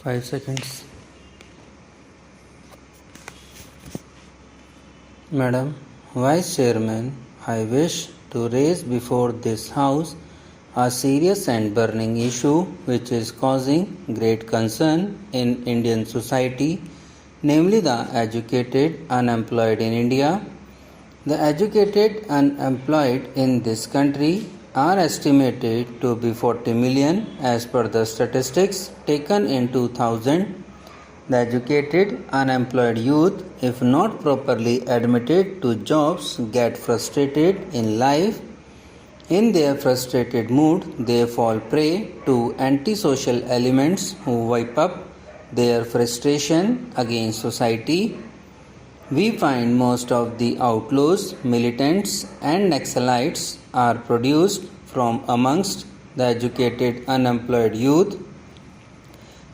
5 seconds. Madam Vice Chairman, I wish to raise before this House a serious and burning issue which is causing great concern in Indian society, namely the educated unemployed in India. The educated unemployed in this country are estimated to be 40 million as per the statistics taken in 2000. The educated unemployed youth, if not properly admitted to jobs, get frustrated in life. In their frustrated mood, they fall prey to antisocial elements who wipe up their frustration against society. We find most of the outlaws, militants, and Naxalites are produced from amongst the educated unemployed youth.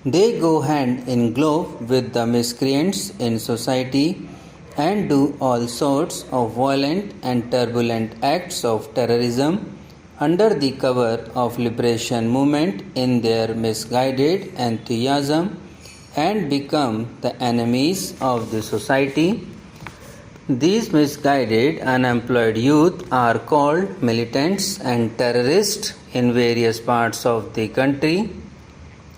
They go hand in glove with the miscreants in society and do all sorts of violent and turbulent acts of terrorism under the cover of liberation movement in their misguided enthusiasm and become the enemies of the society. These misguided unemployed youth are called militants and terrorists in various parts of the country.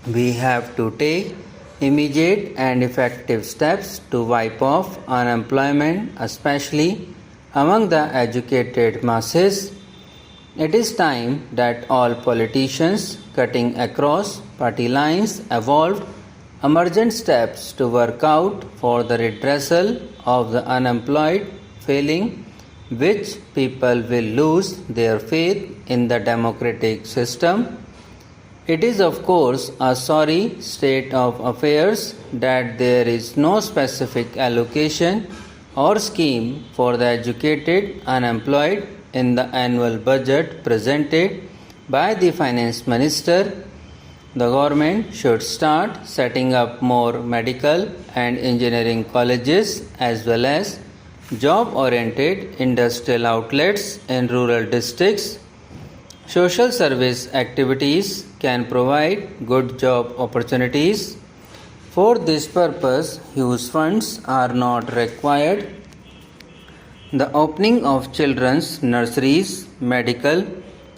We have to take immediate and effective steps to wipe off unemployment, especially among the educated masses. It is time that all politicians, cutting across party lines, evolved emergent steps to work out for the redressal of the unemployed, failing which people will lose their faith in the democratic system. It is, of course, a sorry state of affairs that there is no specific allocation or scheme for the educated unemployed in the annual budget presented by the Finance Minister. The government should start setting up more medical and engineering colleges as well as job-oriented industrial outlets in rural districts. Social service activities can provide good job opportunities. For this purpose, huge funds are not required. The opening of children's nurseries, medical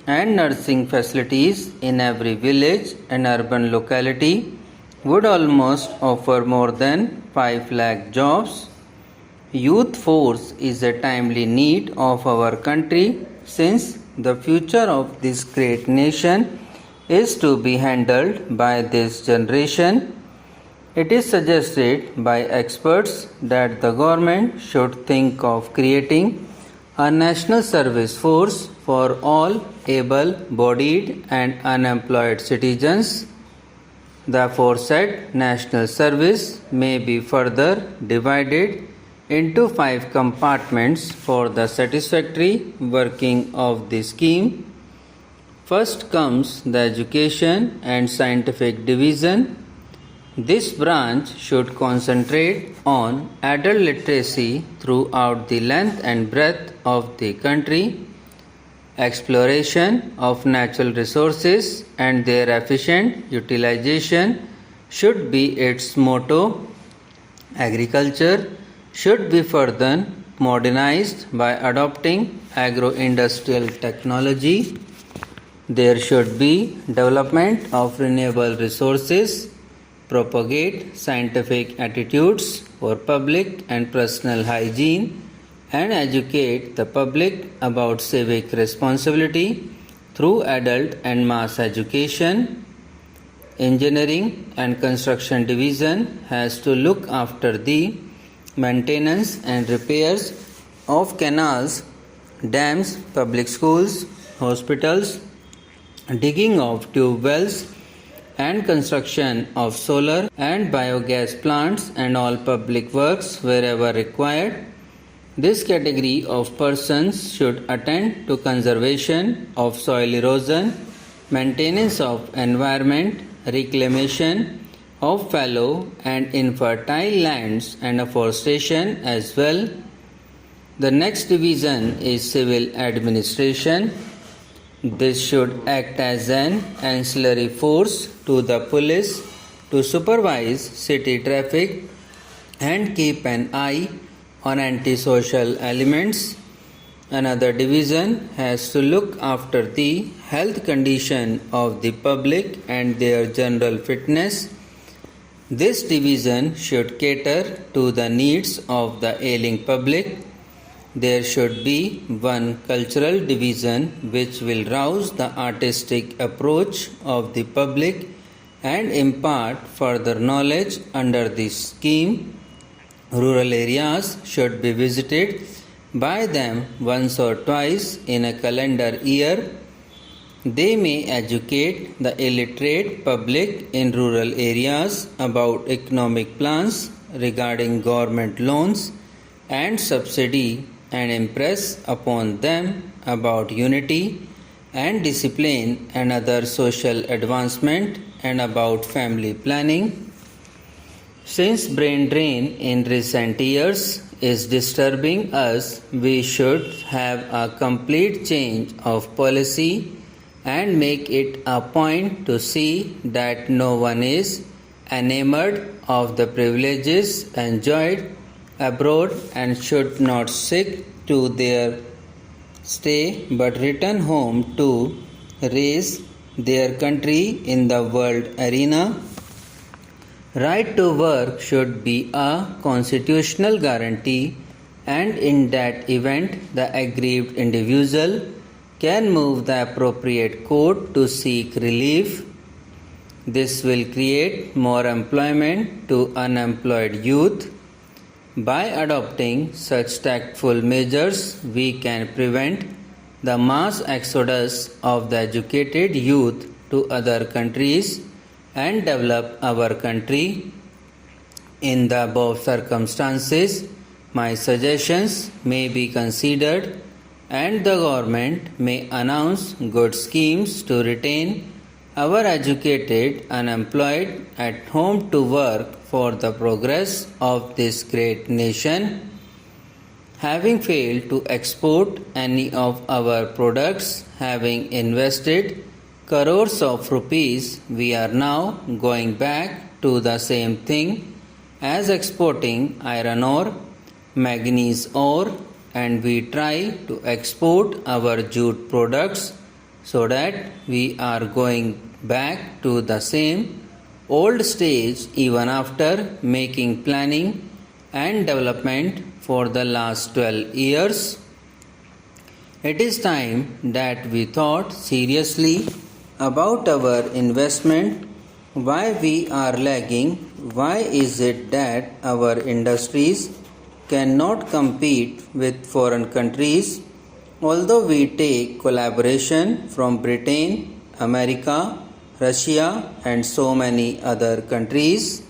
and nursing facilities in every village and urban locality would almost offer more than 5 lakh jobs. Youth force is a timely need of our country since the future of this great nation is to be handled by this generation. It is suggested by experts that the government should think of creating a national service force for all able-bodied and unemployed citizens. The aforesaid national service may be further divided into 5 compartments for the satisfactory working of the scheme. First comes the Education and Scientific Division. This branch should concentrate on adult literacy throughout the length and breadth of the country. Exploration of natural resources and their efficient utilization should be its motto. Agriculture should be further modernized by adopting agro-industrial technology. There should be development of renewable resources, propagate scientific attitudes for public and personal hygiene, and educate the public about civic responsibility through adult and mass education. Engineering and Construction Division has to look after the maintenance and repairs of canals, dams, public schools, hospitals, digging of tube wells, and construction of solar and biogas plants and all public works wherever required. This category of persons should attend to conservation of soil erosion, maintenance of environment, reclamation of fallow and infertile lands and afforestation as well. The next division is civil administration. This should act as an ancillary force to the police to supervise city traffic and keep an eye on antisocial elements. Another division has to look after the health condition of the public and their general fitness. This division should cater to the needs of the ailing public. There should be one cultural division which will rouse the artistic approach of the public and impart further knowledge under this scheme. Rural areas should be visited by them once or twice in a calendar year. They may educate the illiterate public in rural areas about economic plans regarding government loans and subsidy and impress upon them about unity and discipline and other social advancement and about family planning. Since brain drain in recent years is disturbing us, we should have a complete change of policy and make it a point to see that no one is enamored of the privileges enjoyed abroad and should not seek to their stay but return home to raise their country in the world arena. Right to work should be a constitutional guarantee, and in that event the aggrieved individual can move the appropriate court to seek relief. This will create more employment to unemployed youth. By adopting such tactful measures, we can prevent the mass exodus of the educated youth to other countries and develop our country. In the above circumstances, my suggestions may be considered and the government may announce good schemes to retain our educated unemployed at home to work for the progress of this great nation. Having failed to export any of our products, having invested crores of rupees, we are now going back to the same thing as exporting iron ore, manganese ore, and we try to export our jute products so that we are going back to the same old stage even after making planning and development for the last 12 years. It is time that we thought seriously about our investment, why we are lagging, why is it that our industries cannot compete with foreign countries, although we take collaboration from Britain, America, Russia and so many other countries.